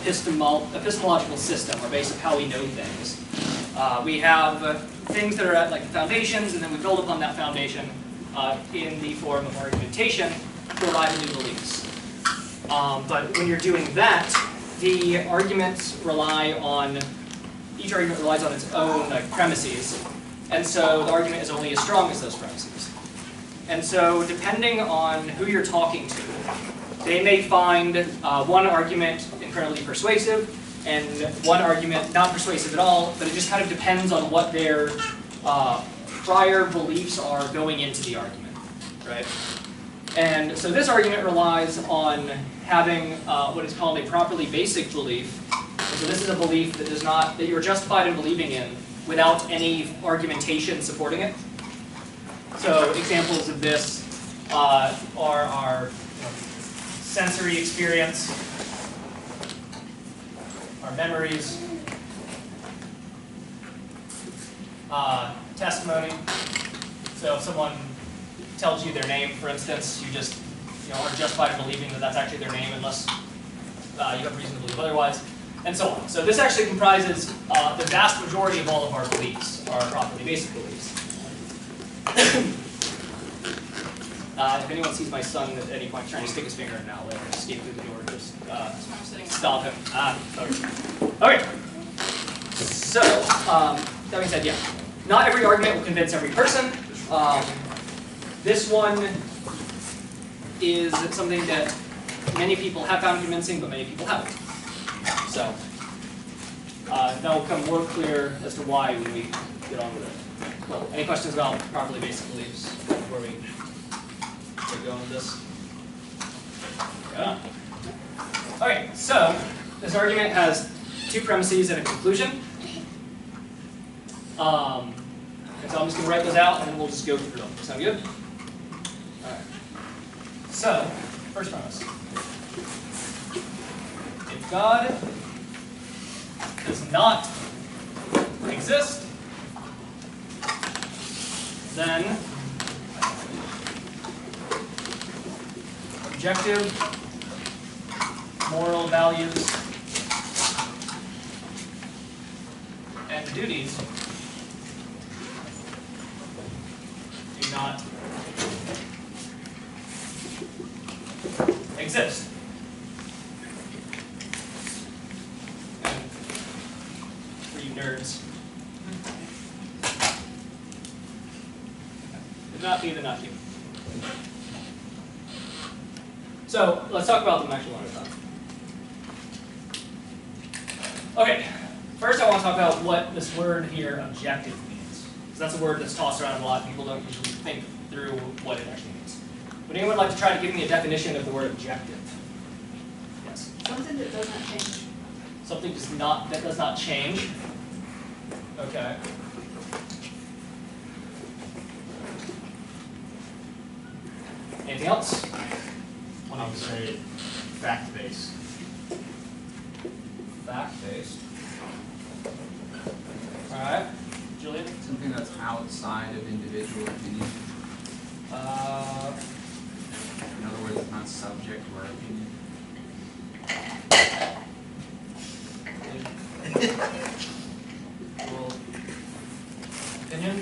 epistemological system, or base of how we know things. We have things that are at like the foundations, and then we build upon that foundation in the form of argumentation to arrive at new beliefs. But when you're doing that, the arguments rely on, each argument relies on its own premises, and so the argument is only as strong as those premises. And so depending on who you're talking to, they may find one argument incredibly persuasive and one argument not persuasive at all, but it just kind of depends on what their prior beliefs are going into the argument, right? And so this argument relies on having what is called a properly basic belief. And so this is a belief that does not, that you're justified in believing in without any argumentation supporting it. So examples of this are our sensory experience, our memories, testimony. So if someone tells you their name, for instance, you just are justified in believing that that's actually their name unless you have reason to believe otherwise, and so on. So this actually comprises the vast majority of all of our beliefs, our properly basic beliefs. If anyone sees my son at any point trying to stick his finger in an outlet or escape through the door, just stop him. Okay. So, that being said, yeah. Not every argument will convince every person. This one is something that many people have found convincing, but many people haven't. So, that will become more clear as to why when we get on with it. Well, any questions about properly basic beliefs before we get going with this? Yeah. Okay, so this argument has two premises and a conclusion. And so I'm just going to write those out, and then we'll just go through them. Sound good? All right. So, first premise. If God does not exist, then objective moral values and duties do not exist. And for you nerds, if not be, then not you. So let's talk about them actually one at a time. Okay, first I want to talk about what this word here, objective, means. Because that's a word that's tossed around a lot. People don't usually think through what it actually means. Would anyone like to try to give me a definition of the word objective? Yes? Something that does not change. Something that does not change. Okay. Anything else? I would say fact-based. Fact-based. All right. Julian? Something that's outside of individual opinion. In other words, it's not subject to our opinion. Cool. Opinion?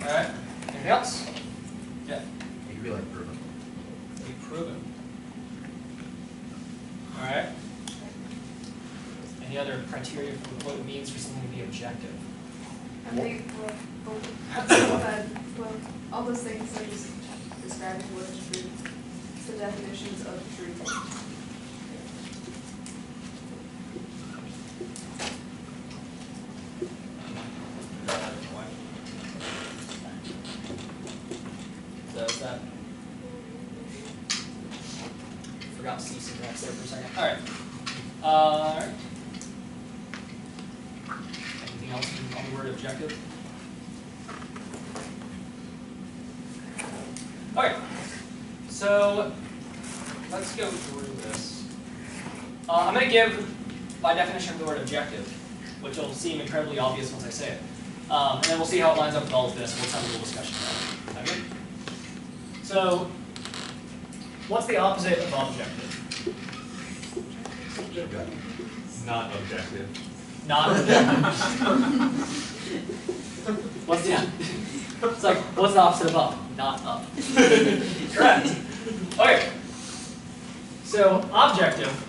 All right. Anything else? Yeah. It could be like proven. Be proven. All right. Any other criteria for what it means for something to be objective? I think, well, all those things are just describing what is truth. The definitions of truth. So is that? Forgot C syntax there for a second. All right. All right. Anything else on the word objective? Okay. So let's go through this. I'm going to give my definition of the word objective, which will seem incredibly obvious once I say it. And then we'll see how it lines up with all of this. We'll have a little discussion about it. Okay? So, what's the opposite of objective? Not objective. Not objective. What's the It's like, what's the opposite of up? Not up. Correct. Okay. So objective.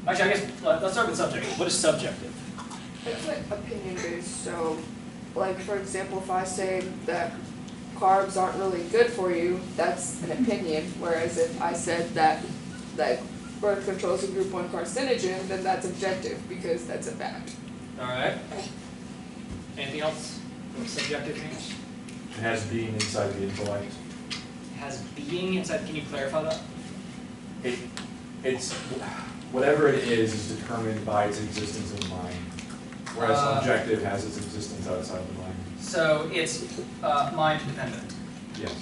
Actually, I guess let's start with subjective. What is subjective? It's like opinion based, so like for example, if I say that carbs aren't really good for you, that's an opinion, whereas if I said that birth control is a group 1 carcinogen, then that's objective because that's a fact. All right. Anything else? What subjective means? It has being inside the intellect. It has being inside. Can you clarify that? It's whatever it is determined by its existence in the mind, whereas objective has its existence outside the mind. So it's mind dependent. Yes.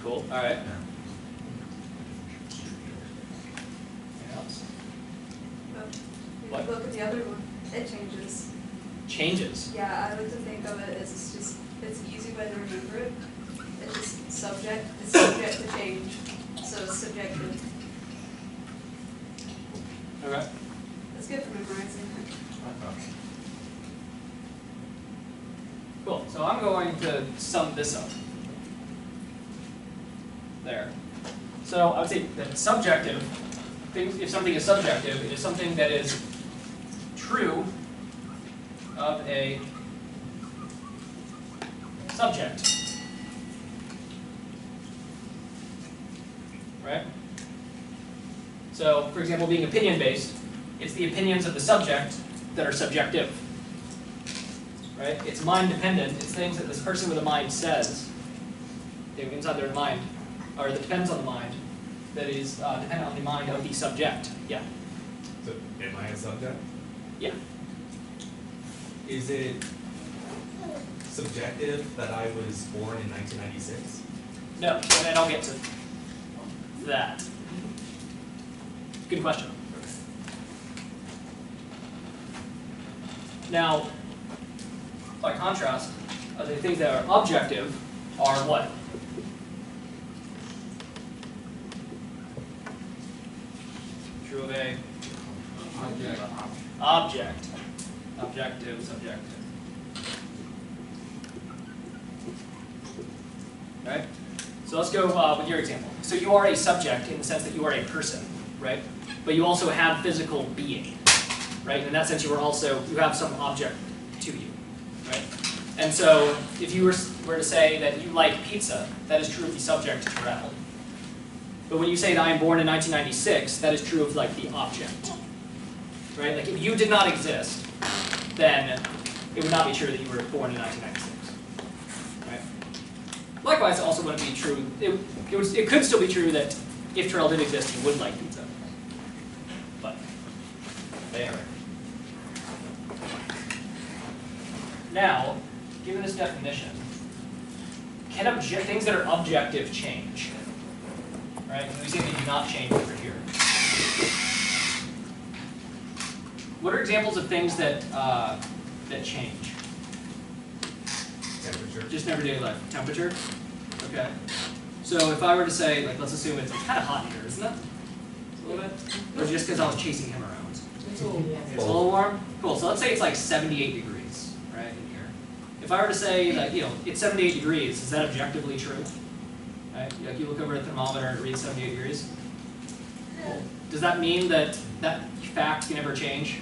Cool. All right. Anything else? But if What? you look at the other one, it changes. Changes. Yeah, I like to think of it as it's an easy way to remember it. It's just it's subject to change, so it's subjective. Okay. It's good for memorizing. Cool. So I'm going to sum this up. There. So I would say that subjective, if something is subjective, it is something that is true of a subject. Right? So, for example, being opinion-based, it's the opinions of the subject that are subjective. Right? It's mind-dependent. It's things that this person with a mind says, inside their mind, or that depends on the mind, that is dependent on the mind of the subject. Yeah. So, am I a subject? Yeah. Is it subjective that I was born in 1996? No, and I'll get to that. Good question. Now, by contrast, the things that are objective are what? True of a object. Objective, subjective. Right? So let's go with your example. So you are a subject in the sense that you are a person, right? But you also have physical being, right? In that sense, you have some object to you, right? And so if you were to say that you like pizza, that is true of the subject, Terrell. But when you say that I am born in 1996, that is true of like the object, right? Like if you did not exist, then it would not be true that you were born in 1996. Right? Likewise, it also wouldn't be true. It could still be true that if Terrell did exist, he would like pizza. But there. Now, given this definition, can things that are objective change? Right? When we say they do not change over here. What are examples of things that that change? Temperature. Just in everyday life. Temperature? Okay. So if I were to say, like, let's assume it's kind of hot here, isn't it? A little bit? Or just because I was chasing him around? It's a little warm? Cool. So let's say it's like 78 degrees, right, in here. If I were to say that, it's 78 degrees, is that objectively true? Right? Like you look over a thermometer and it reads 78 degrees? Cool. Does that mean that that fact can never change?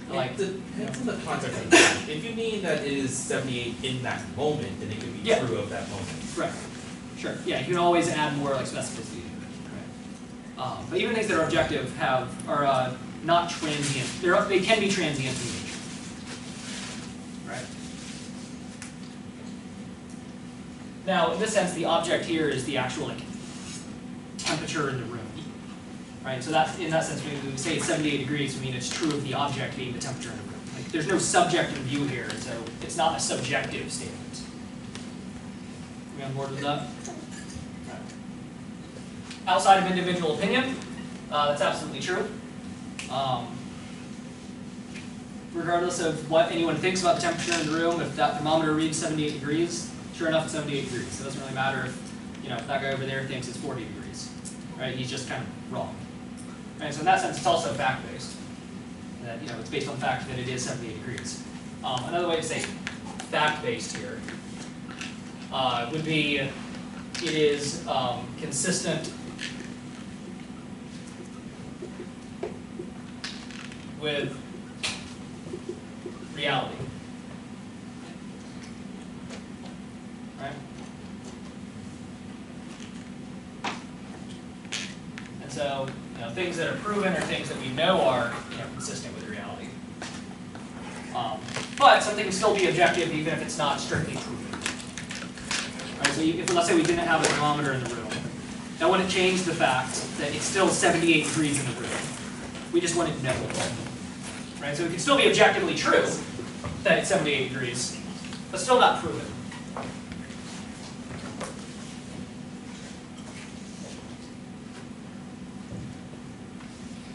Like, It depends on the context of that. If you mean that it is 78 in that moment, then it could be true of that moment. right. Sure. Yeah, you can always add more like specificity to it. Right. But even things that are objective are not transient. They can be transient in nature. Right. Now, in this sense, the object here is the actual like temperature in the room. Right. So that's in that sense, when we say it's 78 degrees, we mean it's true of the object being the temperature in the room. Like, there's no subject in view here, so it's not a subjective statement. We on board with that? Right. Outside of individual opinion, that's absolutely true. Regardless of what anyone thinks about the temperature in the room, if that thermometer reads 78 degrees, sure enough, it's 78 degrees. So it doesn't really matter if that guy over there thinks it's 40 degrees. Right? He's just kind of wrong. Right? So in that sense, it's also fact-based. That, you know, it's based on the fact that it is 78 degrees. Another way to say fact-based here would be it is consistent with reality. Right? And so, you know, things that are proven are things that we know are, you know, consistent with reality. But something can still be objective even if it's not strictly proven. Right? So if, let's say we didn't have a thermometer in the room, that wouldn't change the fact that it's still 78 degrees in the room. We just wouldn't know it. Right? So it can still be objectively true that it's 78 degrees, but still not proven.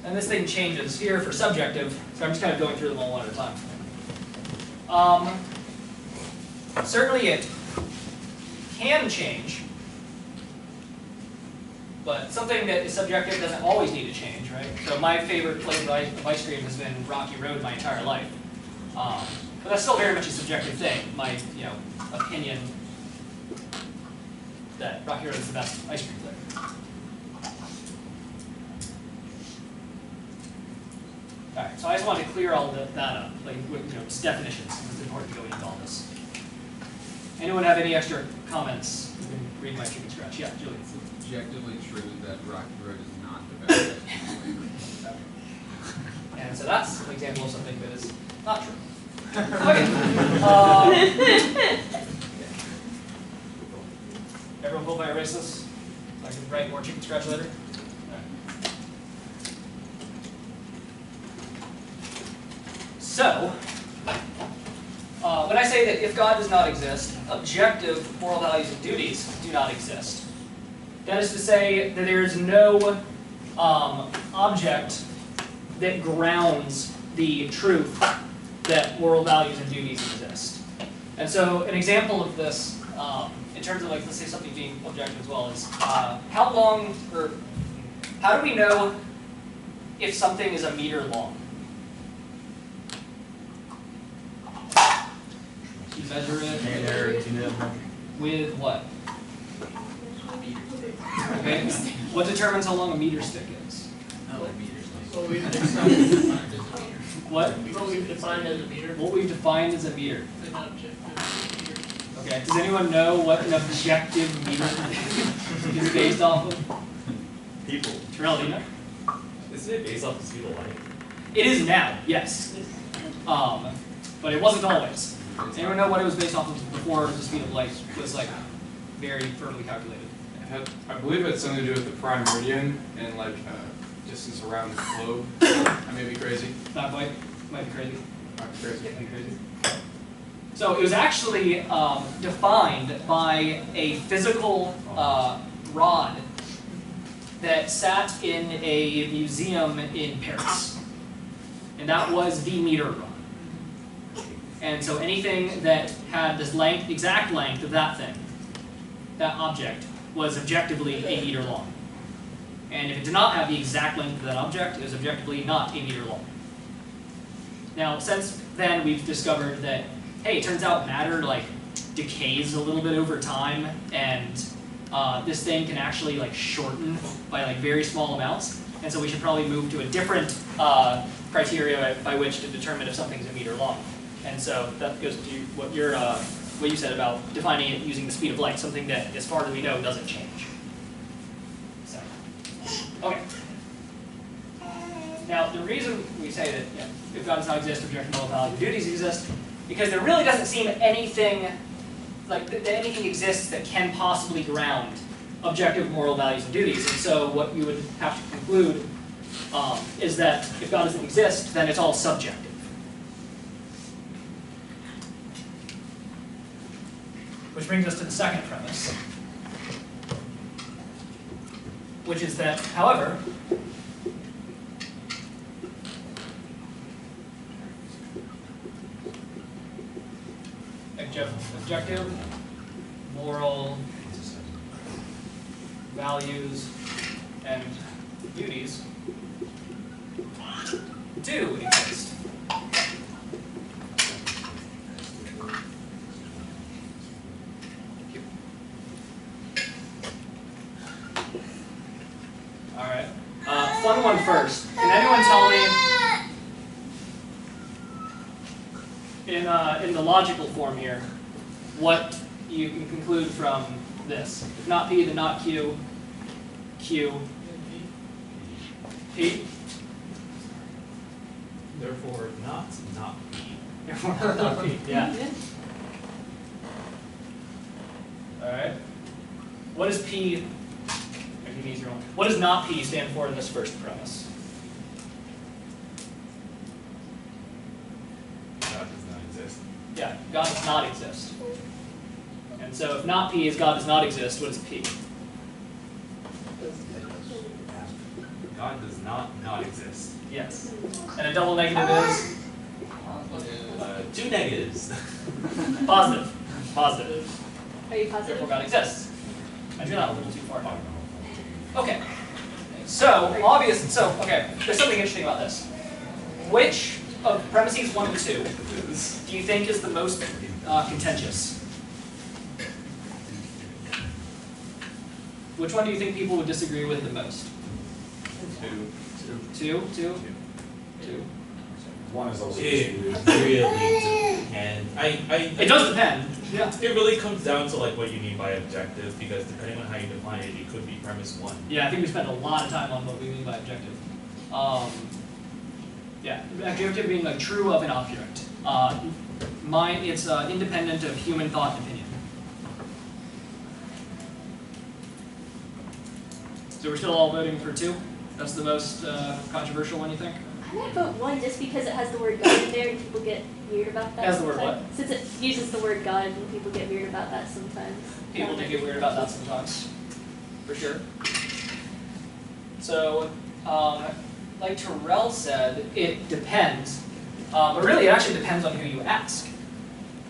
And this thing changes here for subjective, so I'm just kind of going through them all one at a time. Certainly it can change, but something that is subjective doesn't always need to change, right? So my favorite flavor of ice cream has been Rocky Road my entire life. But that's still very much a subjective thing, my opinion that Rocky Road is the best ice cream flavor. Alright, so I just wanted to clear all that up, like just definitions. It's important to go into all this. Anyone have any extra comments? You can read my chicken scratch. Yeah, Julie. It's objectively true that Rocky Road is not the best ice cream flavor. And so that's an example of something that is not true. Okay. Everyone pull by erase this? So I can write more chicken scratch later? So, when I say that if God does not exist, objective moral values and duties do not exist. That is to say that there is no object that grounds the truth that moral values and duties exist. And so an example of this, in terms of, like, let's say something being objective as well, is how do we know if something is a meter long? You measure it with what? Okay. What determines how long a meter stick is? What we've defined as a meter. What? What we've defined as a meter. What we've defined as a meter. An objective meter. Okay. Does anyone know what an objective meter is based off of? People. Terrell, do you know? Isn't it based off the speed of light? It is now, yes. But it wasn't always. Does anyone know what it was based off of before the speed of light was, like, very firmly calculated? I believe it had something to do with the prime meridian and like distance around the globe. I may be crazy. Not quite. Might be crazy. Might be crazy. Might be crazy. So it was actually defined by a physical rod that sat in a museum in Paris. And that was the meter rod. And so anything that had this length, exact length of that thing, that object, was objectively a meter long. And if it did not have the exact length of that object, it was objectively not a meter long. Now, since then, we've discovered that, hey, it turns out matter like decays a little bit over time, and this thing can actually like shorten by like very small amounts. And so we should probably move to a different criteria by which to determine if something's a meter long. And so that goes to what you said about defining it using the speed of light, something that, as far as we know, doesn't change. So, okay. Now, the reason we say that if God does not exist, objective moral values and duties exist, because there really doesn't seem anything like that anything exists that can possibly ground objective moral values and duties. And so, what you would have to conclude is that if God doesn't exist, then it's all subjective. Which brings us to the second premise, which is that, however, objective moral values and duties do exist. All right. Fun one first. Can anyone tell me, in the logical form here, what you can conclude from this? If not P, then not Q. Q. P. Therefore, not P. Therefore, not P. Yeah. All right. What does P? What does not P stand for in this first premise? God does not exist. Yeah, God does not exist. And so if not P is God does not exist, what is P? God does not exist. Yes. And a double negative is? Two negatives. Positive. Positive. Are you Therefore positive? God exists. I do not a little too far. Okay. So, okay, there's something interesting about this. Which of premises 1 and 2 do you think is the most contentious? Which one do you think people would disagree with the most? Two? One is also It disputed. really depends. It does depend. Yeah. It really comes down to like what you mean by objective, because depending on how you define it, it could be premise 1. Yeah, I think we spent a lot of time on what we mean by objective. Yeah, objective being like true of an object. It's independent of human thought and opinion. So we're still all voting for 2? That's the most controversial one, you think? I might vote 1 just because it has the word God in there and people get weird about that. Has the word sometimes. Since it uses the word God and people get weird about that sometimes. People do get weird about that sometimes, for sure. So, like Terrell said, it depends. But really, it actually depends on who you ask.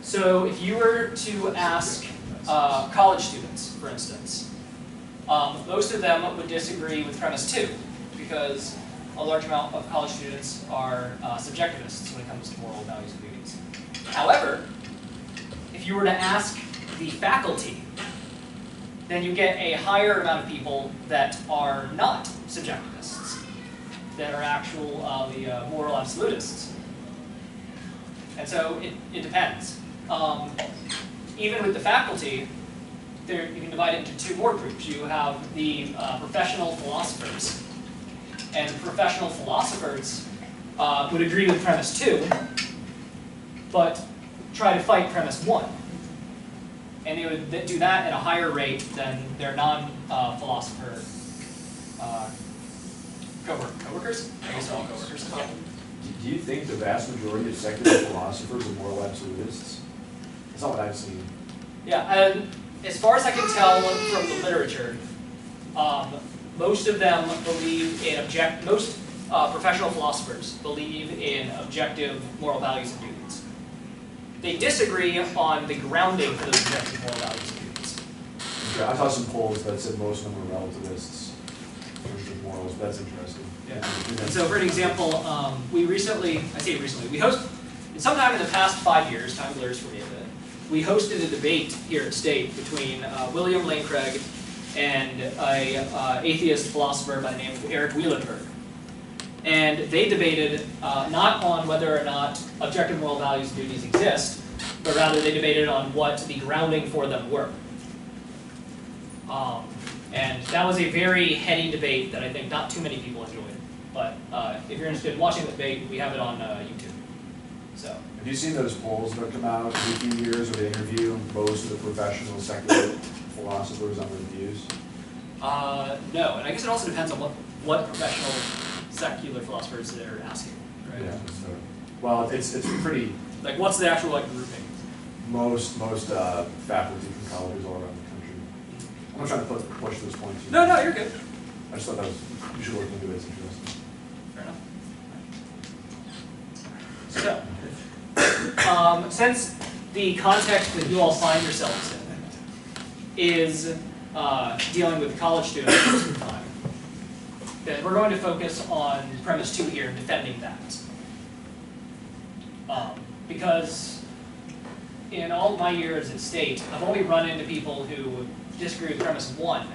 So if you were to ask college students, for instance, most of them would disagree with premise 2, because a large amount of college students are subjectivists when it comes to moral values and duties. However, if you were to ask the faculty, then you get a higher amount of people that are not subjectivists, that are actual moral absolutists. And so it depends. Even with the faculty, you can divide it into 2 more groups. You have the professional philosophers. And professional philosophers would agree with premise 2, but try to fight premise 1. And they would do that at a higher rate than their non-philosopher coworkers. I guess they're all coworkers. Do you think the vast majority of secular philosophers are moral absolutists? That's not what I've seen. Yeah, and as far as I can tell from the literature, most of them believe in most professional philosophers believe in objective moral values and duties. They disagree on the grounding for those objective moral values and duties. Okay, I saw some polls that said most of them were relativists in terms of morals, but that's interesting. Yeah. And so, for an example, we hosted, sometime in the past 5 years, time blurs for me a bit, we hosted a debate here at State between William Lane Craig and a atheist philosopher by the name of Eric Wielenberg. And they debated not on whether or not objective moral values and duties exist, but rather they debated on what the grounding for them were. And that was a very heady debate that I think not too many people enjoyed. But if you're interested in watching the debate, we have it on YouTube. So. Have you seen those polls that come out every few years where they interview most of the professional secular philosophers on their views? No, and I guess it also depends on what professional secular philosophers they're asking, right? Yeah. So, well, it's pretty. Like, what's the actual grouping? Most faculty from colleges all around the country. I'm not trying to push those points. No, you're good. I just thought that was, you should look into it, it's interesting. Fair enough. So, since the context that you all find yourselves in is dealing with college students most of the time, then we're going to focus on premise 2 here, defending that. Because in all of my years at State, I've only run into people who disagree with premise 1,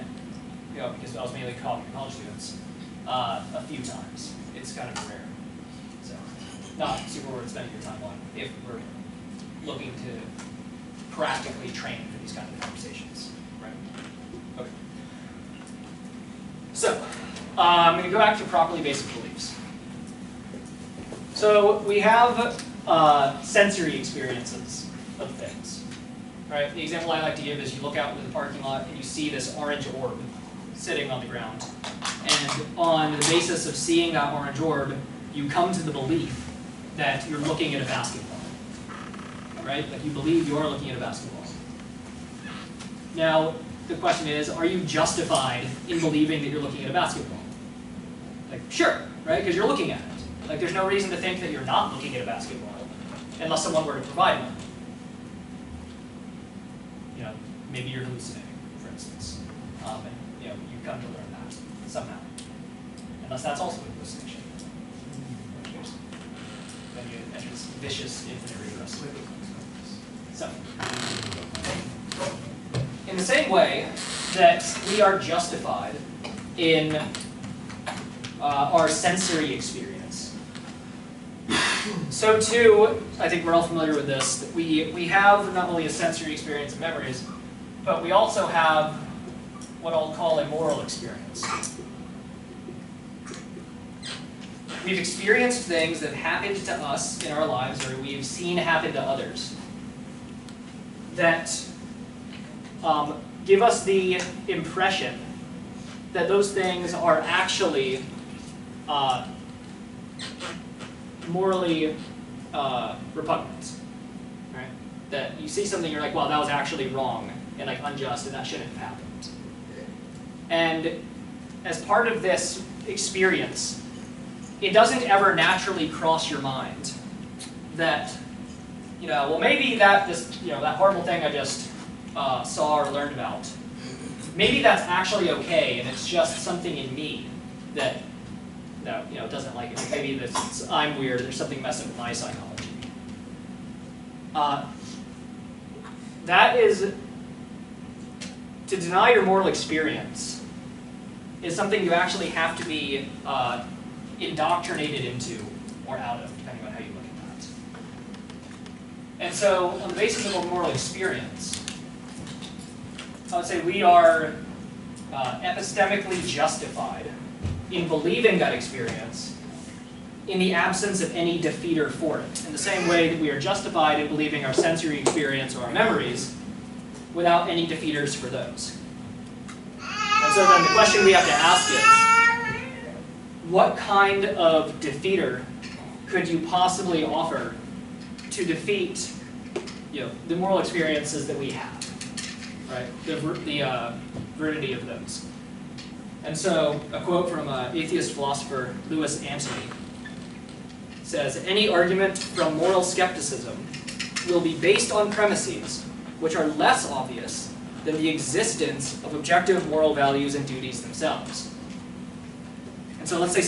because I was mainly talking to college students, a few times. It's kind of rare. So, not super worth spending your time on if we're looking to practically train for these kind of conversations. Right? Okay. So, I'm going to go back to properly basic beliefs. So, we have sensory experiences of things. Right? The example I like to give is you look out into the parking lot and you see this orange orb sitting on the ground. And on the basis of seeing that orange orb, you come to the belief that you're looking at a basketball. Right? Like you believe you are looking at a basketball. Now, the question is, are you justified in believing that you're looking at a basketball? Like, sure, right? Because you're looking at it. Like, there's no reason to think that you're not looking at a basketball, unless someone were to provide one. Maybe you're hallucinating, for instance. And, you come to learn that somehow. Unless that's also a hallucination. Then you enter this vicious infinite regress. So, in the same way that we are justified in our sensory experience, so too, I think we're all familiar with this, that we have not only a sensory experience of memories, but we also have what I'll call a moral experience. We've experienced things that have happened to us in our lives, or we've seen happen to others, that give us the impression that those things are actually morally repugnant. Right? That you see something, you're like, well, that was actually wrong and like unjust, and that shouldn't have happened. And as part of this experience, it doesn't ever naturally cross your mind that, well, maybe that that horrible thing I just saw or learned about, maybe that's actually okay, and it's just something in me that doesn't like it. Maybe I'm weird. There's something messing with my psychology. That is, to deny your moral experience is something you actually have to be indoctrinated into or out of, depending on how you look at that. And so, on the basis of a moral experience, I would say we are epistemically justified in believing that experience in the absence of any defeater for it, in the same way that we are justified in believing our sensory experience or our memories without any defeaters for those. And so then the question we have to ask is, what kind of defeater could you possibly offer to defeat the moral experiences that we have, right? The validity of those. And so a quote from atheist philosopher Louis Antony says, any argument from moral skepticism will be based on premises which are less obvious than the existence of objective moral values and duties themselves. And so let's say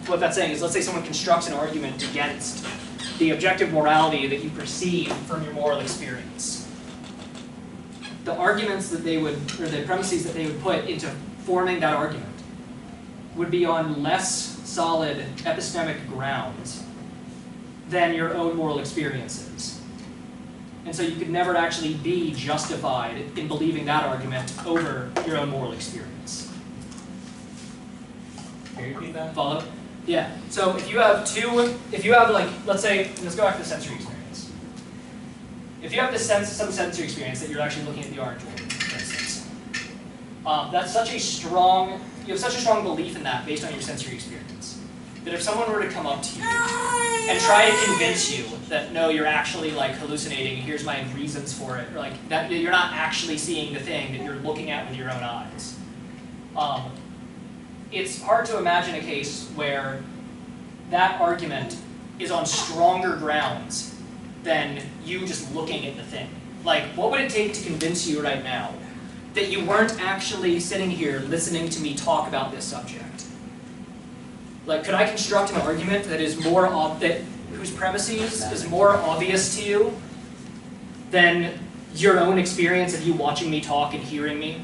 what that's saying is, let's say someone constructs an argument against the objective morality that you perceive from your moral experience. The arguments that they would, or the premises that they would put into forming that argument would be on less solid epistemic grounds than your own moral experiences. And so you could never actually be justified in believing that argument over your own moral experience. Can you repeat that? Follow? Yeah. So if you have like, let's go back to the sensory experience. If you have some sensory experience that you're actually looking at the orange orb, for instance, that's you have such a strong belief in that based on your sensory experience, that if someone were to come up to you and try to convince you that no, you're actually like hallucinating, here's my reasons for it, or like that you're not actually seeing the thing that you're looking at with your own eyes, it's hard to imagine a case where that argument is on stronger grounds than you just looking at the thing. Like, what would it take to convince you right now that you weren't actually sitting here listening to me talk about this subject? Like, could I construct an argument that is more whose premises is more obvious to you than your own experience of you watching me talk and hearing me,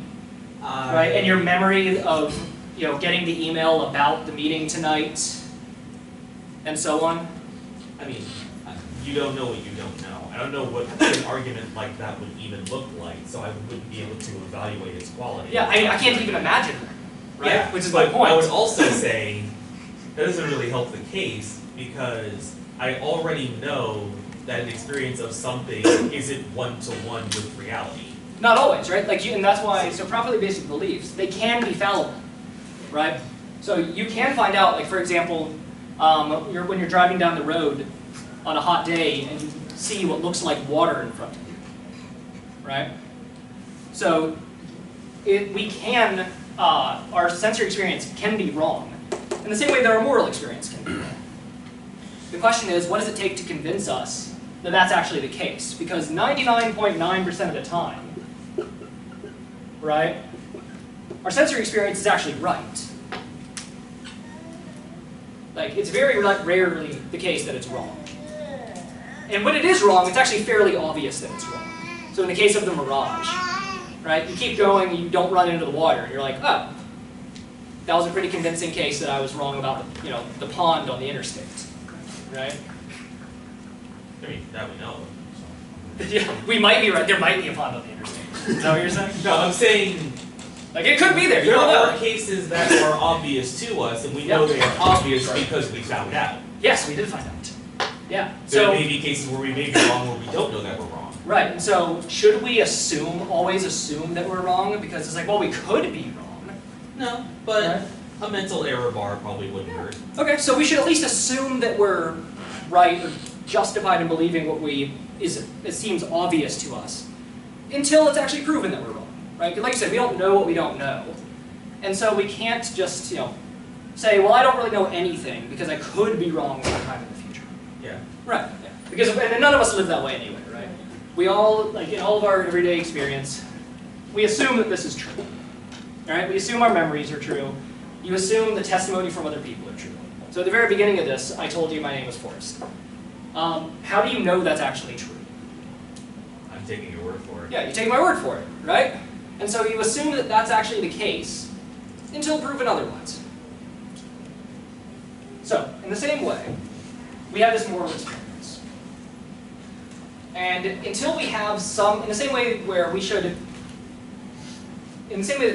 right? And your memory of getting the email about the meeting tonight, and so on. I mean, you don't know what you don't know. I don't know what an argument like that would even look like, so I wouldn't be able to evaluate its quality. Yeah, I can't even imagine that, right? Yeah, Which is my but point. I would also say that doesn't really help the case because I already know that an experience of something isn't one-to-one with reality. Not always, right? And that's why, so properly basic beliefs, they can be fallible, right? So you can find out, like for example, when you're driving down the road on a hot day and you see what looks like water in front of you, right? So our sensory experience can be wrong. In the same way that our moral experience can be wrong. The question is, what does it take to convince us that that's actually the case? Because 99.9% of the time, right, our sensory experience is actually right. Like, it's very rarely the case that it's wrong. And when it is wrong, it's actually fairly obvious that it's wrong. So in the case of the mirage, right, you keep going and you don't run into the water, and you're like, oh, that was a pretty convincing case that I was wrong about the pond on the interstate, right? I mean, that we know. Yeah, we might be right. There might be a pond on the interstate. Is that what you're saying? No, I'm saying Like, it could be there. You there don't know. are cases that are obvious to us, and we know they are obvious because we found out. Yes, we did find out. Yeah. There So may be cases where we may be wrong where we don't know that we're wrong. right. And so should we always assume that we're wrong? Because it's like, well, we could be wrong. No, but Right. a mental error bar probably wouldn't hurt. Okay, so we should at least assume that we're right or justified in believing it seems obvious to us until it's actually proven that we're wrong, right? Like you said, we don't know what we don't know. And so we can't just, say, well, I don't really know anything because I could be wrong sometime in the future. Yeah. Right, yeah. Because and none of us live that way anyway, right? We all, like in all of our everyday experience, we assume that this is true. All right, we assume our memories are true. You assume the testimony from other people are true. So at the very beginning of this, I told you my name was Forrest. How do you know that's actually true? I'm taking your word for it. Yeah, you take my word for it, right? And so you assume that that's actually the case until proven otherwise. So, in the same way, we have this moral experience. And until we have in the same way that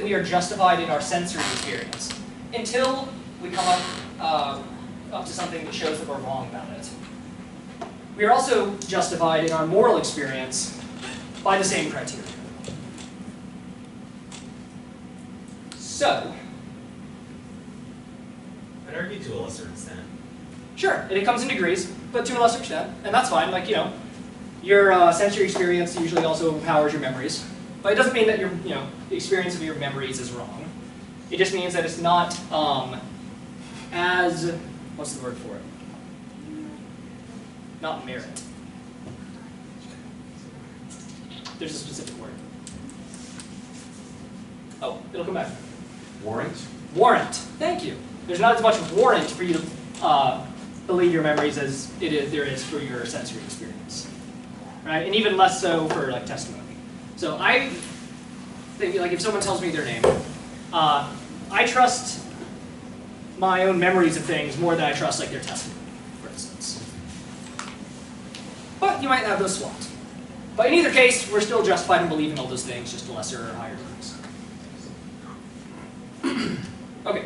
we are justified in our sensory experience, until we come up to something that shows that we're wrong about it, we are also justified in our moral experience by the same criteria. So, I'd argue to a lesser extent. sure, and it comes in degrees, but to a lesser extent, and that's fine. Like, your sensory experience usually also powers your memories, but it doesn't mean that the experience of your memories is wrong. It just means that it's not what's the word for it? Not merit. There's a specific word. Oh, it'll come back. Warrant? Warrant. Thank you. There's not as much warrant for you to believe your memories as there is for your sensory experience, right? And even less so for like testimony. So I think, like, if someone tells me their name, I trust my own memories of things more than I trust like their testimony, for instance. But you might have those swapped. But in either case, we're still justified in believing all those things, just to lesser or higher degrees. Okay.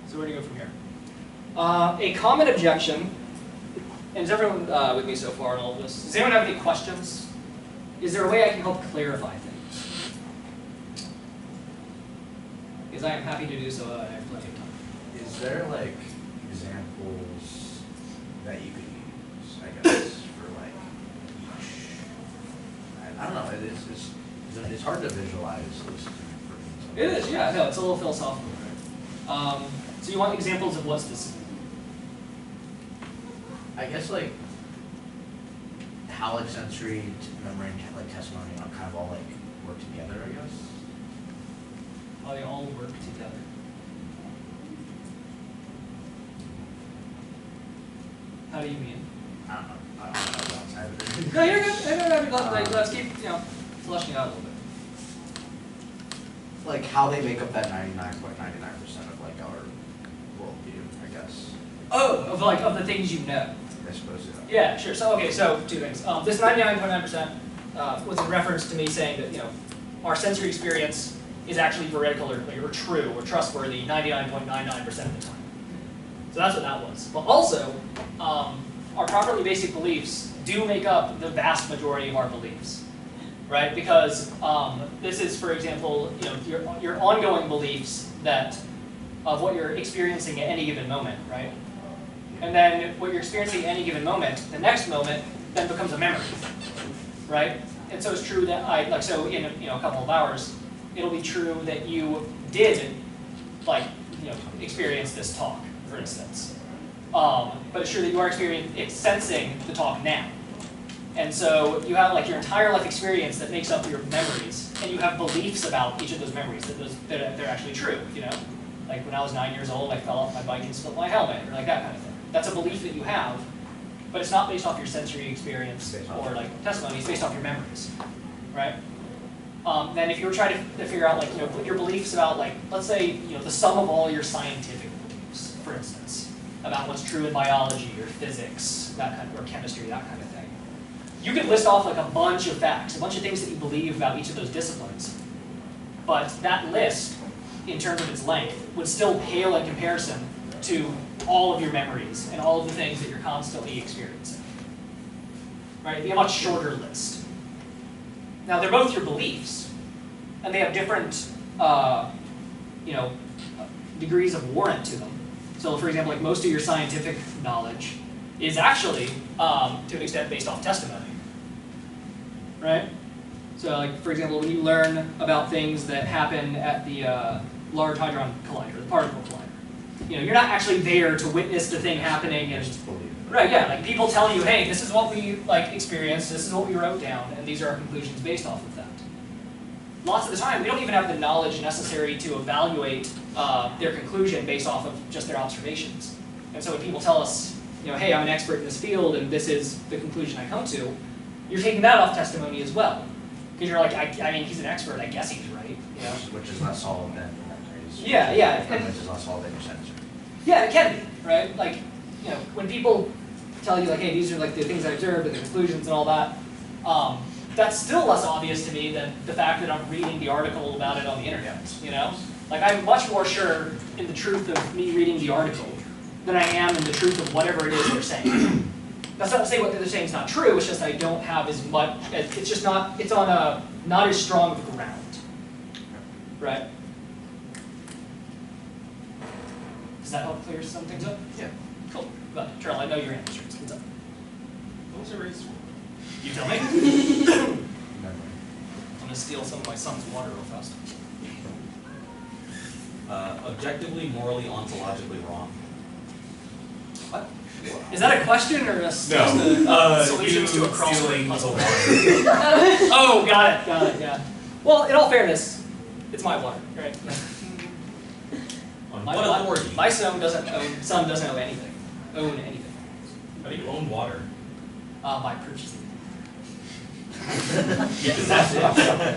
So where do you go from here? A common objection, and is everyone with me so far in all of this? Does anyone have any questions? Is there a way I can help clarify things? Because I am happy to do so, I have plenty of time. Is there like examples that you could use, I guess, for like each? I don't know. It's hard to visualize those different. It is, yeah, no, it's a little philosophical, right? So you want examples of what specific? I guess like how like sensory, memory, and like testimony kind of all like work together. I guess. How they all work together. How do you mean? I don't know outside of it. No, you're good. Let's keep, fleshing it out a little bit. Like how they make up that 99.99% of like our worldview, I guess. Oh, of the things you know. I suppose Yeah, sure. So two things. This 99.9% was in reference to me saying that our sensory experience is actually veridical or true or trustworthy 99.99% of the time. So that's what that was. But also, our properly basic beliefs do make up the vast majority of our beliefs, right? Because this is, for example, your ongoing beliefs of what you're experiencing at any given moment, right? And then what you're experiencing at any given moment, the next moment then becomes a memory, right? And so it's true that in a couple of hours, it'll be true that you did experience this talk, for instance. But it's true that you are sensing the talk now. And so you have your entire life experience that makes up your memories, and you have beliefs about each of those memories that they're actually true. Like when I was 9 years old, I fell off my bike and split my helmet, or like that kind of thing. That's a belief that you have, but it's not based off your sensory experience or testimony. It's based off your memories, right? Then if you were trying to figure out what your beliefs about let's say the sum of all your scientific beliefs, for instance, about what's true in biology or physics, or chemistry, that kind of thing. You could list off a bunch of facts, a bunch of things that you believe about each of those disciplines, but that list, in terms of its length, would still pale in comparison to all of your memories and all of the things that you're constantly experiencing. Right? It'd be a much shorter list. Now, they're both your beliefs, and they have different, degrees of warrant to them. So, for example, most of your scientific knowledge is actually, to an extent, based off testimony. Right? So, for example, when you learn about things that happen at the Large Hadron Collider, the particle collider, you're not actually there to witness the thing happening, and right, yeah, people tell you, hey, this is what we experienced, this is what we wrote down, and these are our conclusions based off of that. Lots of the time, we don't even have the knowledge necessary to evaluate their conclusion based off of just their observations. And so when people tell us, hey, I'm an expert in this field, and this is the conclusion I come to, you're taking that off testimony as well. Because you're like, I mean, he's an expert, I guess he's right. Which is less solid than Yeah. Which is less solid than your sensory. Yeah, it can be, right? When people tell you, hey, these are the things I observed and the conclusions and all that, that's still less obvious to me than the fact that I'm reading the article about it on the internet, I'm much more sure in the truth of me reading the article than I am in the truth of whatever it is they're saying. That's not to say what they're saying is not true, it's just I don't have as much, it's just not, it's on a not as strong of a ground, right? Does that help clear some things up? Yeah. Cool. But Terrell, I know your answers. What's up? What was the race? You tell me. I'm Memory. gonna steal some of my son's water real fast. Objectively, morally, ontologically wrong. What? Is that a question or just a solution to a crossword stealing puzzle? the water. Oh, got it, yeah. Well, in all fairness, it's my water, right? On what authority? My son doesn't own anything. How do you own water? By purchasing it. You possess it.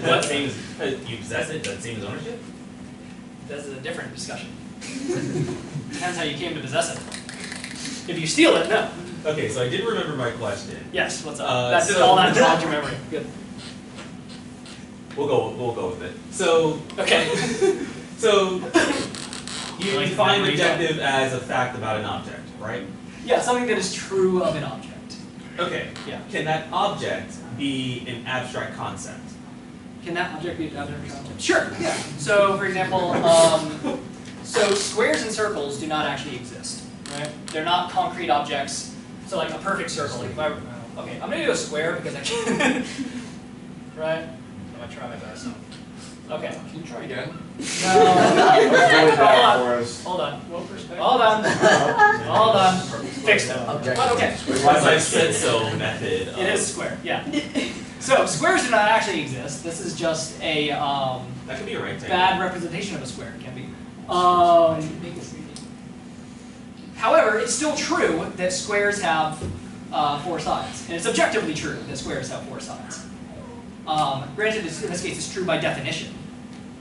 What same as you possess it? Does that same as ownership? That's a different discussion. Depends how you came to possess it. If you steal it, no. Okay, so I did remember my question. Yes, what's up? So- All that jogged your memory. Good. We'll go with it. So Okay. So you Like define memory objective as a fact about an object, right? Yeah, something that is true of an object. Okay. Yeah. Can that object be an abstract concept? Can that object be an abstract concept? Sure, yeah. So, for example, so squares and circles do not actually exist, right? They're not concrete objects. So like a perfect circle, okay, I'm gonna do a square because I can, right? I'm gonna try my best. Okay. Can you try again? No. Hold on. What perspective? Hold on. Fixed it. Objective. But okay. As I said so method. It is square, yeah. So squares do not actually exist. This is just a That could be a rectangle. bad representation of a square. It can be. However, it's still true that squares have 4 sides, and it's objectively true that squares have 4 sides. Granted, in this case, it's true by definition,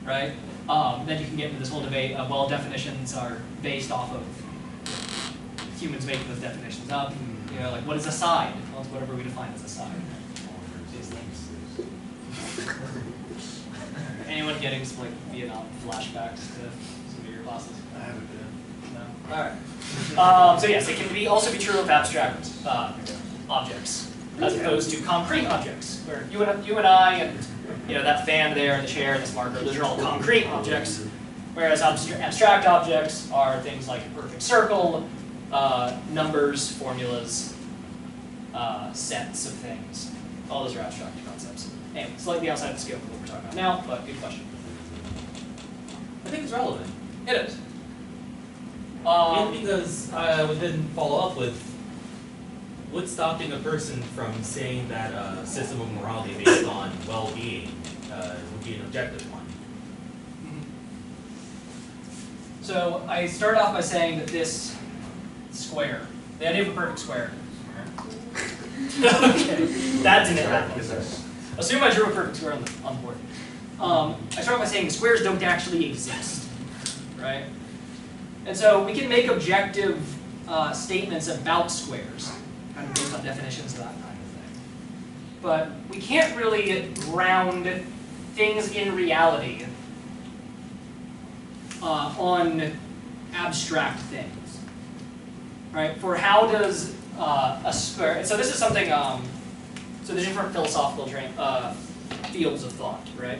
right? Then you can get into this whole debate of, well, definitions are based off of humans making those definitions up. You know, like, what is a side? Well, it's whatever we define as a side. Anyone getting some like Vietnam flashbacks to some of your classes? I haven't been. No. All right. So yes, it can also be true of abstract objects, as opposed to concrete objects, where you and I and that fan there, the chair, this marker, those are all concrete objects. Whereas abstract objects are things like a perfect circle, numbers, formulas, sets of things. All those are abstract concepts. Anyway, slightly outside the scope of what we're talking about now, but good question. I think it's relevant. It is. Because I would then follow up with, what's stopping a person from saying that a system of morality based on well-being would be an objective one? So I start off by saying that this square, the idea of a perfect square. Okay, that didn't happen. Assume I drew a perfect square on the board. I start by saying squares don't actually exist, right? And so we can make objective statements about squares, kind of based on definitions of that kind of thing. But we can't really ground things in reality on abstract things, right? For how does a square, and so this is something, so there's different philosophical fields of thought, right?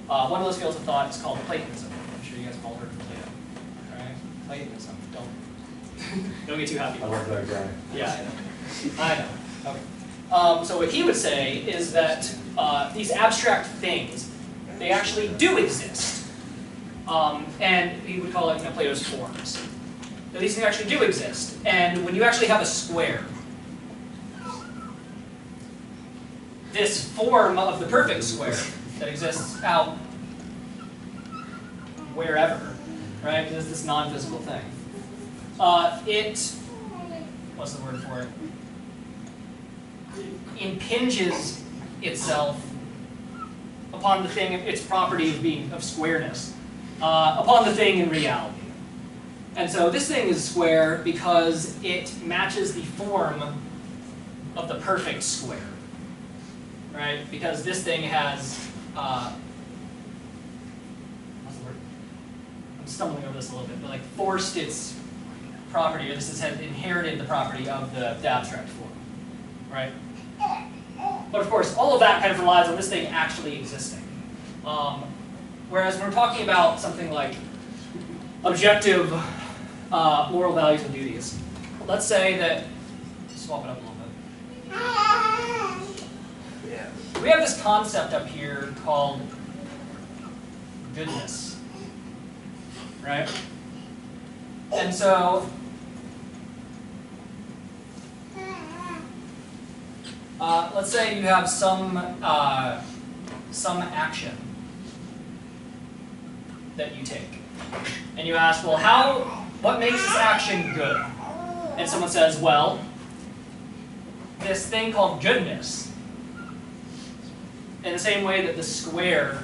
One of those fields of thought is called Platonism. I'm sure you guys have all heard of Plato, right? Platonism, don't get too happy. I love that guy. Yeah, I know. Okay. So what he would say is that these abstract things, they actually do exist. And he would call it Plato's forms. So these things actually do exist. And when you actually have a square, this form of the perfect square that exists out wherever, right? There's this non-visible thing. What's the word for it? Impinges itself upon the thing, its property of squareness, upon the thing in reality. And so this thing is square because it matches the form of the perfect square, right? Because this thing has, what's the word? I'm stumbling over this a little bit, but like forced its property, or this has inherited the property of the abstract form, right? But of course, all of that kind of relies on this thing actually existing. Whereas when we're talking about something like objective moral values and duties, let's say that, swap it up a little bit. Yeah. We have this concept up here called goodness, right? And so, let's say you have some action that you take, and you ask, well, what makes this action good? And someone says, well, this thing called goodness, in the same way that the square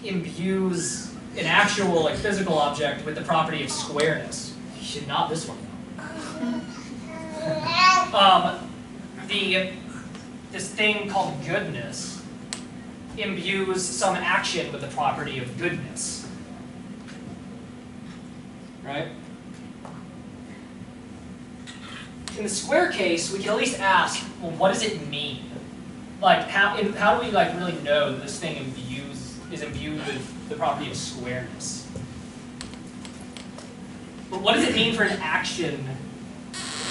imbues an actual, like, physical object with the property of squareness. You should not this one. This thing called goodness imbues some action with the property of goodness, right? In the square case, we can at least ask, well, what does it mean? Like, how do we like really know that this thing is imbued with the property of squareness? But what does it mean for an action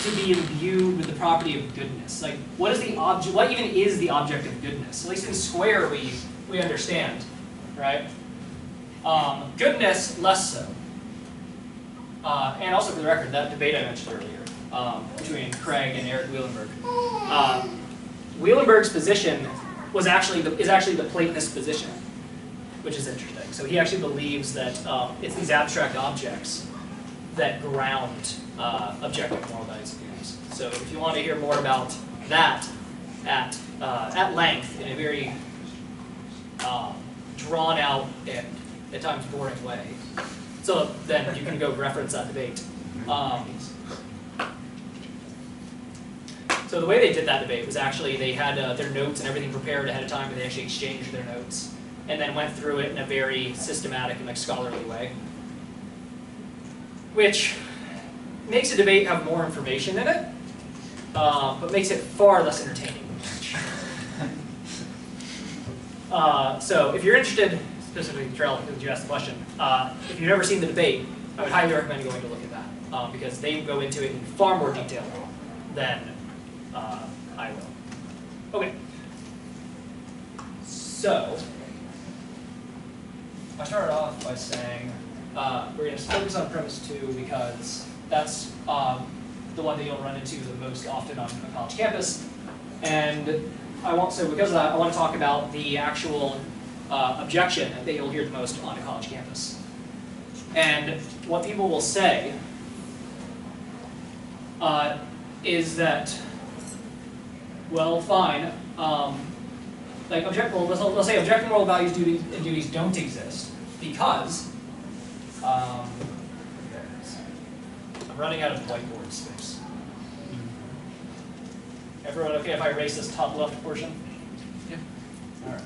to be imbued with the property of goodness? Like, what is the object? What even is the object of goodness? At least in square, we understand, right? Goodness, less so. And also, for the record, that debate I mentioned earlier, between Craig and Eric Wielenberg. Wielenberg's position is actually the Platonist position, which is interesting. So he actually believes that it's these abstract objects that ground objective moral values and views. So if you want to hear more about that at length in a very drawn out and at times boring way, so then you can go reference that debate. So the way they did that debate was actually they had their notes and everything prepared ahead of time, and they actually exchanged their notes, and then went through it in a very systematic and like scholarly way, which makes a debate have more information in it, but makes it far less entertaining. So if you're interested, specifically, Terrell, because you asked the question, if you've never seen the debate, I would highly recommend going to look at that, because they go into it in far more detail than I will. Okay. So, I started off by saying we're going to focus on premise 2 because that's the one that you'll run into the most often on a college campus. And I want to, because of that, I want to talk about the actual objection that you'll hear the most on a college campus. And what people will say is that, well, fine, like let's say objective moral values and duties don't exist because I'm running out of whiteboard space. Everyone okay if I erase this top left portion? Yeah. All right.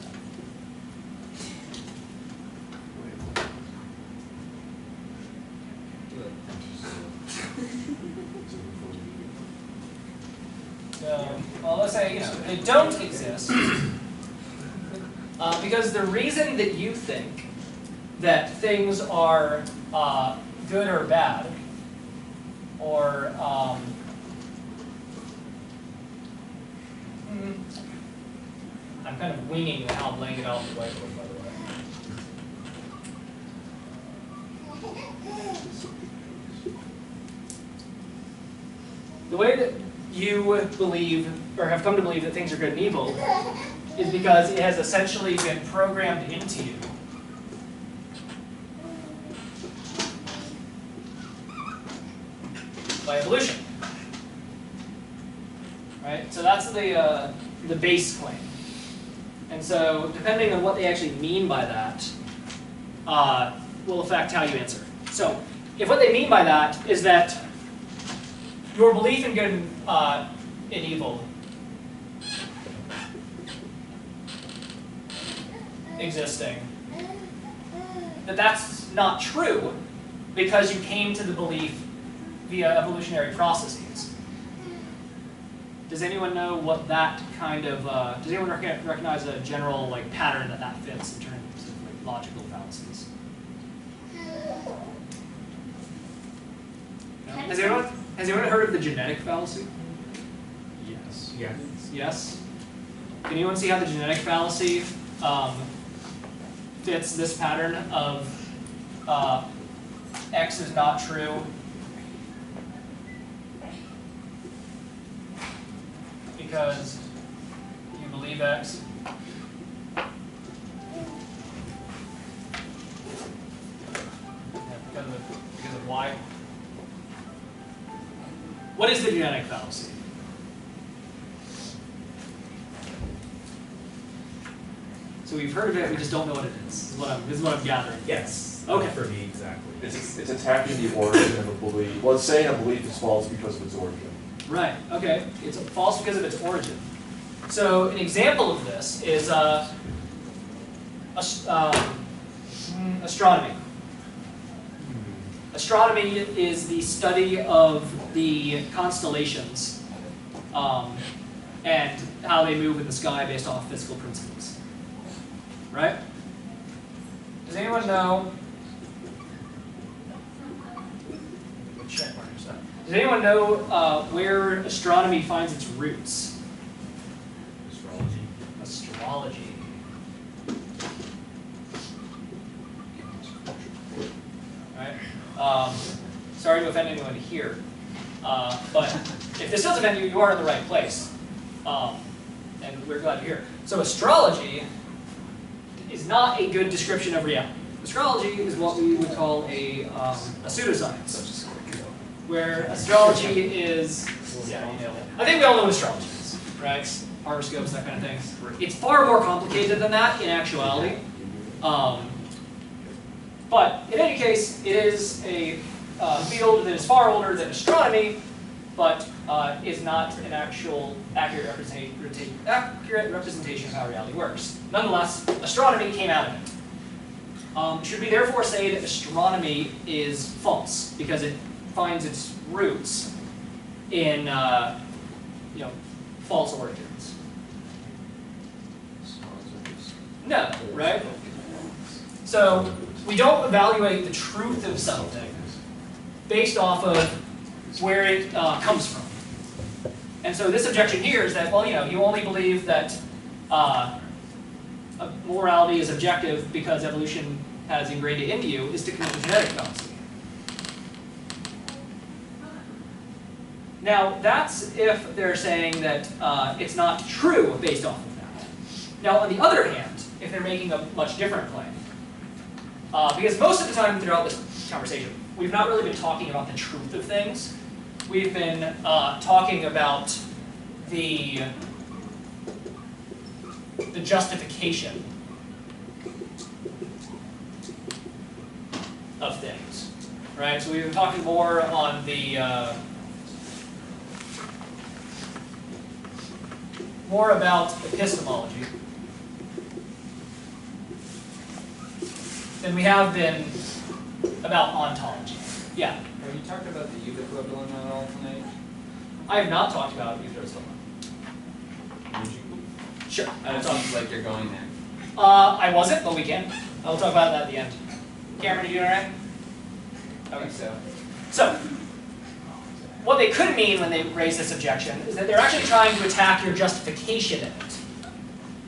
Well, let's say they don't exist because the reason that you think that things are good or bad, or I'm kind of winging how I'm laying it out on the whiteboard, by the way. The way that you believe, or have come to believe, that things are good and evil is because it has essentially been programmed into you by evolution. Right? So that's the base claim. And so depending on what they actually mean by that will affect how you answer. So if what they mean by that is that your belief in good and evil existing, that's not true because you came to the belief via evolutionary processes. Does anyone know what that kind of, does anyone recognize a general like pattern that fits in terms of like logical fallacies? No? Has anyone heard of the genetic fallacy? Yes. Yes. Yes? Can anyone see how the genetic fallacy fits this pattern of X is not true because you believe X? Yeah, because of Y? What is the genetic fallacy? So we've heard of it, we just don't know what it is. This is what I'm gathering. Yes. Okay. For me, exactly. It's attacking the origin of a belief. Well, it's saying a belief is false because of its origin. Right, okay. It's false because of its origin. So an example of this is astronomy. Astronomy is the study of the constellations and how they move in the sky based off physical principles. Right? Does anyone know? Check mark yourself. Does anyone know where astronomy finds its roots? Astrology. Astrology. Right? Sorry to offend anyone here. But if this does offend you, you are in the right place. And we're glad you're here. So astrology is not a good description of reality. Astrology is what we would call a pseudoscience, where astrology is, yeah, you nailed it. I think we all know what astrology is, right? Horoscopes, that kind of thing. It's far more complicated than that in actuality. But in any case, it is a field that is far older than astronomy, but is not an actual accurate representation of how reality works. Nonetheless, astronomy came out of it. Should we therefore say that astronomy is false because it finds its roots in false origins? No, right? So we don't evaluate the truth of something based off of where it comes from. And so this objection here is that, well, you only believe that morality is objective because evolution has ingrained it into you, is to commit the genetic fallacy. Now, that's if they're saying that it's not true based off of that. Now, on the other hand, if they're making a much different claim, because most of the time throughout this conversation, we've not really been talking about the truth of things. We've been talking about the justification of things, right? So we've been talking more on the more about epistemology than we have been about ontology. Yeah. Have you talked about the equivalent at all tonight? I have not talked about eutherosoma. Would you? Sure. It sounds like you're going there. I wasn't, but we can. I'll talk about that at the end. Cameron, you doing all right? I think so. So, what they could mean when they raise this objection is that they're actually trying to attack your justification in it,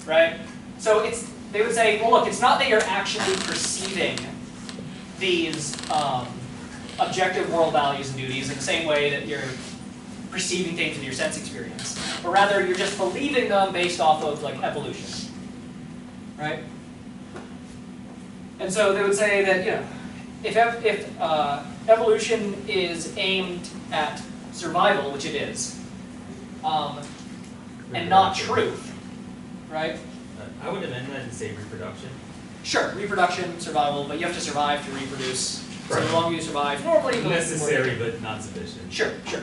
right? So they would say, well, look, it's not that you're actually perceiving these objective moral values and duties in the same way that you're perceiving things in your sense experience, but rather you're just believing them based off of like evolution, right? And so they would say that if evolution is aimed at survival, which it is, and not truth, right? I would amend that and say reproduction. Sure, reproduction, survival, but you have to survive to reproduce. So Right. the longer you survive, normally the more Necessary but not sufficient. Sure, sure.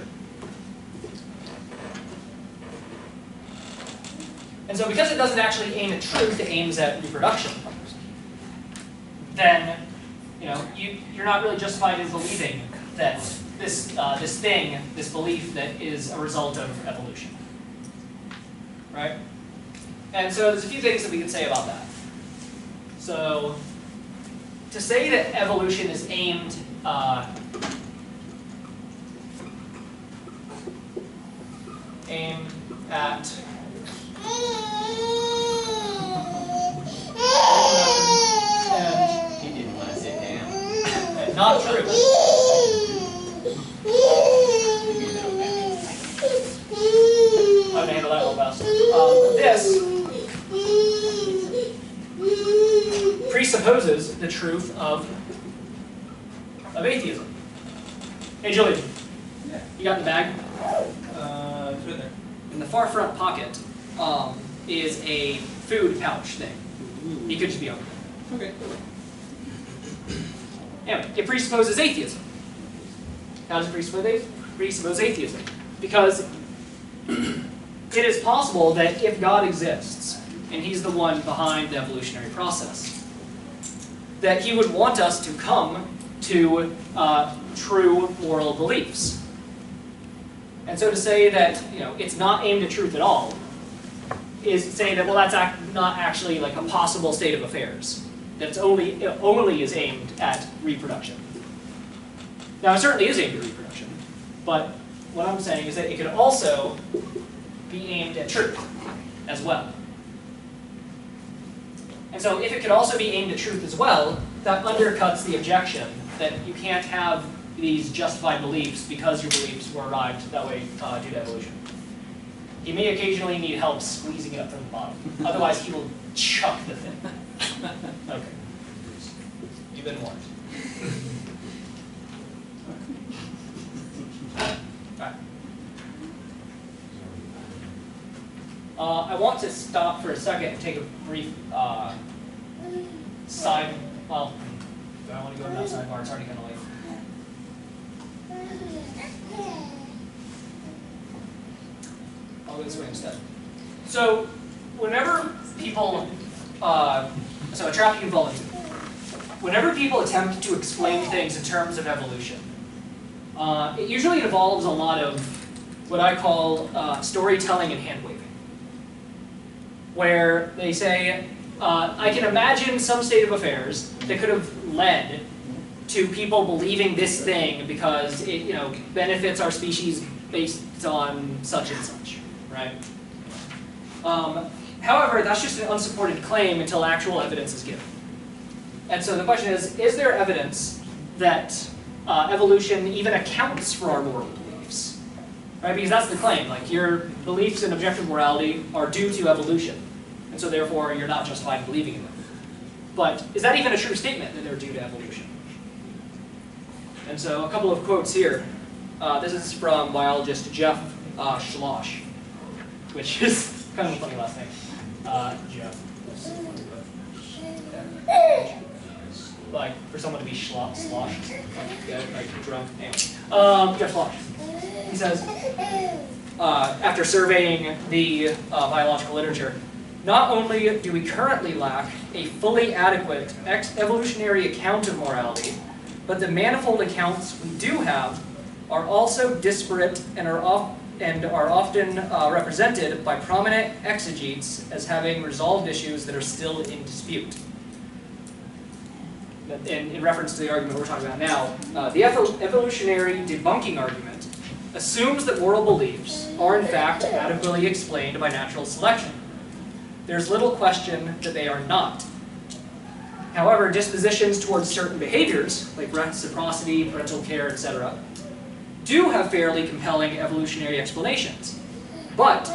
And so because it doesn't actually aim at truth, it aims at reproduction, then you're not really justified in believing that this belief that is a result of evolution. Right? And so there's a few things that we can say about that. So to say that evolution is aimed at He didn't want to sit down. and not true. I'm gonna handle that a little faster. This presupposes the truth of atheism. Hey, Julian. Yeah. You got the bag? It's right there. In the far front pocket is a food pouch thing. He could just be over there. Okay. Anyway, it presupposes atheism. How does it presuppose atheism? Because it is possible that if God exists, and He's the one behind the evolutionary process, that He would want us to come to true moral beliefs. And so to say that it's not aimed at truth at all is saying that, well, that's not actually like a possible state of affairs. That it only is aimed at reproduction. Now, it certainly is aimed at reproduction, but what I'm saying is that it could also be aimed at truth as well. And so if it could also be aimed at truth as well, that undercuts the objection that you can't have these justified beliefs because your beliefs were arrived that way due to evolution. He may occasionally need help squeezing it up from the bottom. Otherwise, he will chuck the thing. Okay. You've been warned. Alright. I want to stop for a second and take a brief side. Well, do I want to go to that sidebar? It's already kind of late. I'll go this way instead. So, whenever people, so a trap you can fall into. Whenever people attempt to explain things in terms of evolution, it usually involves a lot of what I call storytelling and hand-waving. Where they say, I can imagine some state of affairs that could have led to people believing this thing because it, benefits our species based on such and such, right? However, that's just an unsupported claim until actual evidence is given. And so the question is there evidence that evolution even accounts for our moral beliefs? Right? Because that's the claim. Like, your beliefs in objective morality are due to evolution. And so therefore, you're not justified in believing in them. But is that even a true statement that they're due to evolution? And so a couple of quotes here. This is from biologist Jeff Schloss, which is kind of a funny last name. Jeff. Like, for someone to be sloshed, like drunk. Anyway, Jeff Schloss. He says, after surveying the biological literature, not only do we currently lack a fully adequate evolutionary account of morality, but the manifold accounts we do have are also disparate and are often represented by prominent exegetes as having resolved issues that are still in dispute. In reference to the argument we're talking about now, the evolutionary debunking argument assumes that moral beliefs are in fact adequately explained by natural selection. There's little question that they are not. However, dispositions towards certain behaviors, like reciprocity, parental care, etc., do have fairly compelling evolutionary explanations. But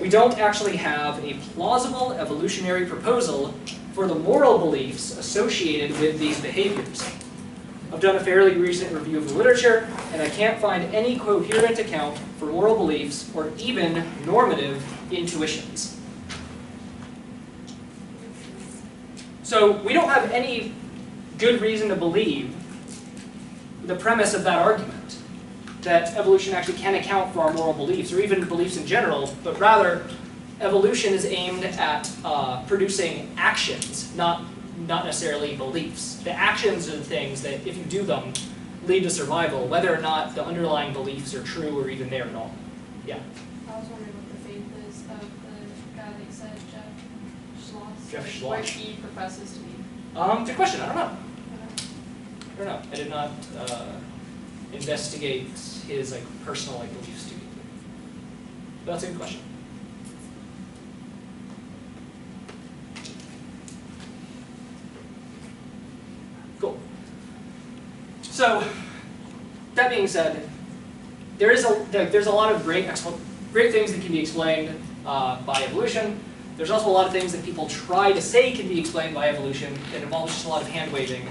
we don't actually have a plausible evolutionary proposal for the moral beliefs associated with these behaviors. I've done a fairly recent review of the literature, and I can't find any coherent account for moral beliefs or even normative intuitions. So we don't have any good reason to believe the premise of that argument, that evolution actually can account for our moral beliefs, or even beliefs in general, but rather evolution is aimed at producing actions, not necessarily beliefs. The actions are the things that, if you do them, lead to survival, whether or not the underlying beliefs are true or even there at all. Yeah? I was wondering what the faith is of the guy that said Jeff Schloss. Jeff Like, Schloss. where he professes to be. Good question. I don't know. I don't know. I did not investigate his personal beliefs too deeply. But that's a good question. Cool. So, that being said, there's a lot of great things that can be explained by evolution. There's also a lot of things that people try to say can be explained by evolution that involves just a lot of hand-waving,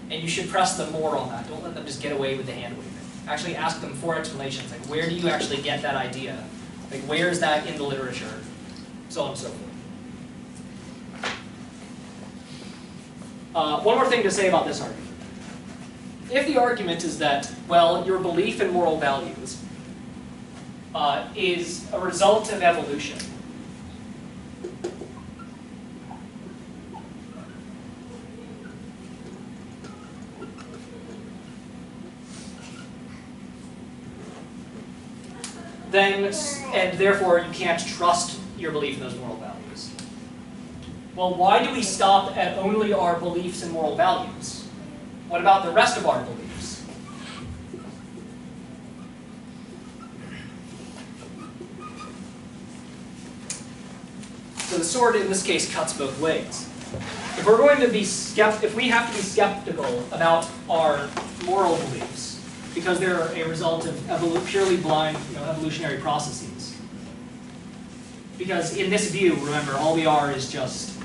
and you should press them more on that. Don't let them just get away with the hand-waving. Actually ask them for explanations, like where do you actually get that idea? Like where is that in the literature? So on and so forth. One more thing to say about this argument. If the argument is that, well, your belief in moral values is a result of evolution, then, and therefore you can't trust your belief in those moral values. Well, why do we stop at only our beliefs in moral values? What about the rest of our beliefs? So the sword in this case cuts both ways. If we're going to be if we have to be skeptical about our moral beliefs, because they're a result of purely blind, evolutionary processes. Because in this view, remember, all we are is just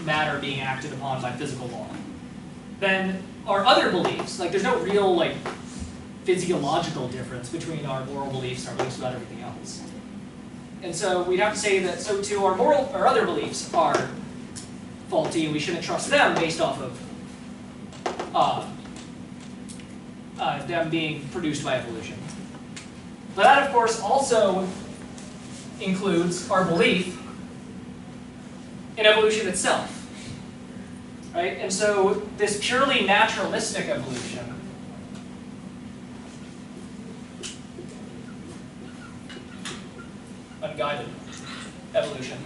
matter being acted upon by physical law. Then our other beliefs, like there's no real like physiological difference between our moral beliefs and our beliefs about everything else. And so we'd have to say that so too our other beliefs are faulty and we shouldn't trust them based off of them being produced by evolution. But that of course also includes our belief in evolution itself. Right? And so this purely naturalistic evolution unguided evolution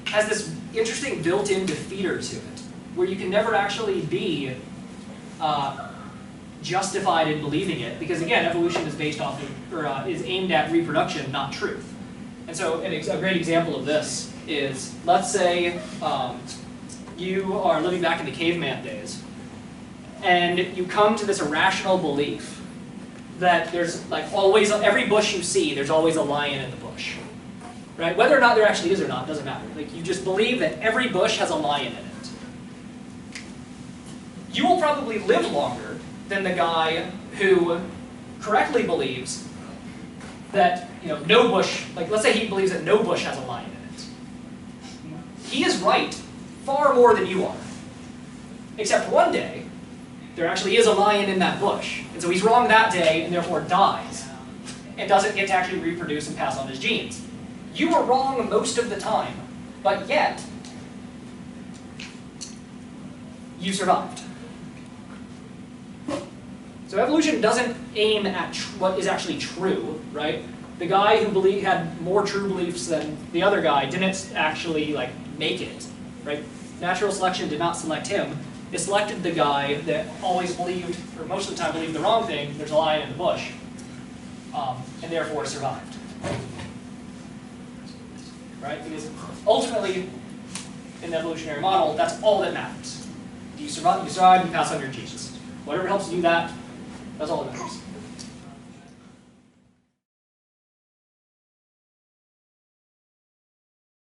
has this interesting built-in defeater to it, where you can never actually be justified in believing it, because again, evolution is based off of, or is aimed at reproduction, not truth. And so a great example of this is, let's say you are living back in the caveman days, and you come to this irrational belief that there's like always, every bush you see, there's always a lion in the bush. Right? Whether or not there actually is or not, doesn't matter. Like you just believe that every bush has a lion in it. You will probably live longer than the guy who correctly believes that no bush, like let's say he believes that no bush has a lion in it. He is right far more than you are. Except one day, there actually is a lion in that bush. And so he's wrong that day and therefore dies. And doesn't get to actually reproduce and pass on his genes. You were wrong most of the time, but yet, you survived. So evolution doesn't aim at what is actually true, right? The guy who had more true beliefs than the other guy didn't actually make it, right? Natural selection did not select him. It selected the guy that always believed, or most of the time believed the wrong thing, there's a lion in the bush, and therefore survived. Right? Because ultimately, in the evolutionary model, that's all that matters. You survive, you pass on your genes. Whatever helps you do that, that's all that matters.